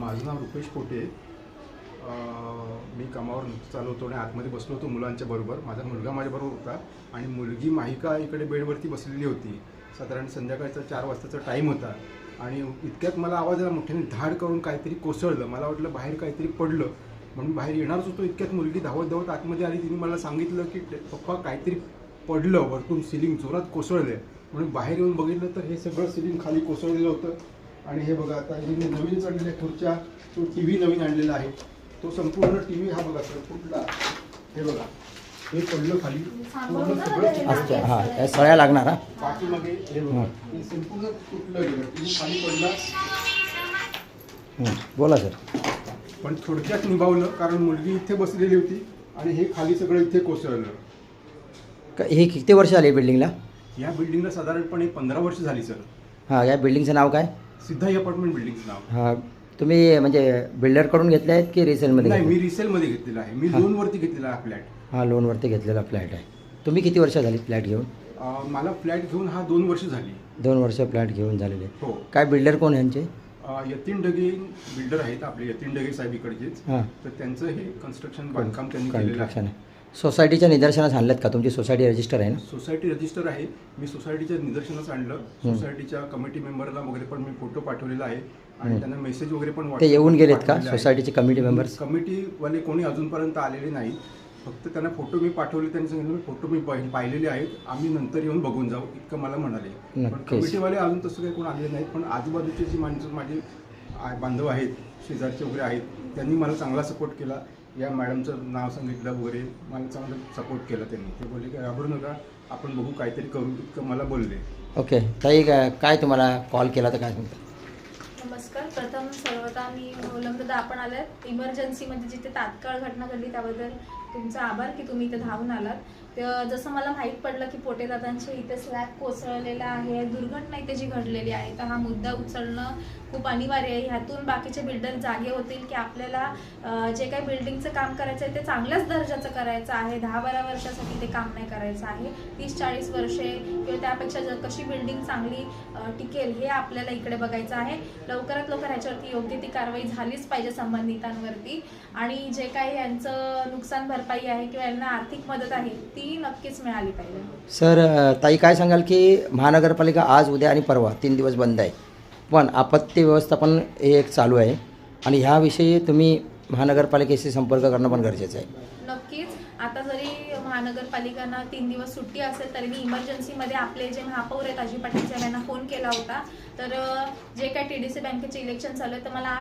माझं नाव रुपेश पोटे. मी कामावर चालू होतो आणि आतमध्ये बसलो होतो मुलांच्या बरोबर. माझा मुलगा माझ्याबरोबर होता आणि मुलगी माहिका इकडे बेडवरती बसलेली होती. साधारण संध्याकाळचा 4 वाजताचा टाईम होता आणि इतक्यात मला आवाज आला मोठ्याने, धाड करून काहीतरी कोसळलं. मला वाटलं बाहेर काहीतरी पडलं म्हणून बाहेर येणारच होतो. इतक्यात मुलगी धावत धावत आतमध्ये आली. तिने मला सांगितलं की पप्पा काहीतरी पडलं, वरतून सिलिंग जोरात कोसळले. म्हणून बाहेर येऊन बघितलं तर हे सगळं सिलिंग खाली कोसळलेलं होतं. आणि हे बघा, आता हे नवीनच आणलेल्या खुर्च्या, तो टी व्ही नवीन आणलेला आहे. तो संपूर्ण टी व्ही हा बघा सर फुटला. हे बघा, हे पडलं खाली पूर्ण सगळं. अच्छा, हां, सळ्या लागणार. हा, पाठीमागे हे बघा, हे संपूर्ण तुटलं गेलं. टी व्ही खाली पडला. बोला सर. पण थोडक्यात निभावलं, कारण मुलगी इथे बसलेली होती आणि हे खाली सगळं इथे कोसळलं. हे किती वर्ष झाली बिल्डिंगला? या बिल्डिंगला साधारणपणे 15 वर्ष झाली सर. हां, या बिल्डिंगचं नाव काय? सिद्धाई अपार्टमेंट बिल्डिंगचं नाव. हां, तुम्ही म्हणजे बिल्डरकडून घेतले आहेत की रिसेलमध्ये? नाही, मी रिसेलमध्ये घेतलेला आहे. मी लोनवरती घेतलेला हा फ्लॅट. हां, लोनवरती घेतलेला फ्लॅट आहे. तुम्ही किती वर्ष झाली फ्लॅट घेऊन? मला फ्लॅट घेऊन 2 वर्ष झाली. 2 वर्ष फ्लॅट घेऊन झालेले. हो. काय बिल्डर कोण यांचे? यतीन डगे बिल्डर आहेत आपले, यतीन डगे साहेब इकडचेच. हां, तर त्यांचं हे कन्स्ट्रक्शन बांधकाम त्यांनी केलेलं आहे. आहे. सोसायटीच्या निदर्शनास आणलं का? तुमची सोसायटी रजिस्टर आहे ना? सोसायटी रजिस्टर आहे. मी सोसायटीच्या निदर्शनास आणलं. सोसायटीच्या कमिटी मेंबरला वगैरे पण मी फोटो पाठवलेला आहे आणि त्यांना मेसेज वगैरे पण ते येऊन गेलेत का सोसायटीचे कमिटी मेंबर्स? कमिटीवाले कोणी अजूनपर्यंत आलेले नाही. फक्त त्यांना फोटो मी पाठवले. त्यांनी सांगितलं फोटो मी पाहिलेले आहेत, आम्ही नंतर येऊन बघून जाऊ, इतकं मला म्हणाले. पण कमिटीवाले अजून तसं काही कोण आलेले नाहीत. पण आजूबाजूचे जी माणसं माझे बांधव आहेत, शेजारचे वगैरे आहेत, त्यांनी मला चांगला सपोर्ट केला. या मॅडमचं नाव सांगितलं वगैरे, मला चांगलं सपोर्ट केला त्यांनी. ते बोलले की घाबरू नका, आपण बघू काहीतरी करू, इतकं मला बोलले. ओके ताई, काय तुम्हाला कॉल केला तर काय सांगता? नमस्कार. प्रथम सर्वता मी दादा, आपण आलात इमर्जन्सीमध्ये जिथे तात्काळ घटना घडली त्याबद्दल तुमचा आभार की तुम्ही इथे धावून आलात. तर जसं मला माहीत पडलं की पोटेदादांच्या इथे स्लॅब कोसळलेला आहे, दुर्घटना इथे जी घडलेली आहे, तर हा मुद्दा उचलणं खूप अनिवार्य आहे. ह्यातून बाकीचे बिल्डर जागे होतील की आपल्याला जे काही बिल्डिंगचं काम करायचं आहे ते चांगल्याच दर्जाचं करायचं आहे. 10-12 वर्षासाठी ते काम नाही करायचं आहे. 30-40 वर्षे किंवा त्यापेक्षा कशी बिल्डिंग चांगली टिकेल हे आपल्याला इकडे बघायचं आहे. लवकरात लवकर ह्याच्यावरती योग्य ती कारवाई झालीच पाहिजे संबंधितांवरती. आणि जे काही यांचं नुकसान भरपाई आहे किंवा यांना आर्थिक मदत आहे ती नक्कीच मिळाली पाहिजे. सर, ताई काय सांगाल की महानगरपालिका आज, उद्या आणि परवा 3 दिवस बंद आहे, पण आपत्ती व्यवस्थापन हे एक चालू आहे आणि ह्याविषयी तुम्ही महानगरपालिकेशी संपर्क करणं पण गरजेचं आहे. नक्कीच. आता जरी महानगरपालिकांना 3 दिवस सुट्टी असेल तरी मी इमर्जन्सीमध्ये आपले जे महापौर आहेत अजित पाटील साहेब यांना फोन केला होता. तर जे काय TDC बँकेचे इलेक्शन चालू आहे तर मला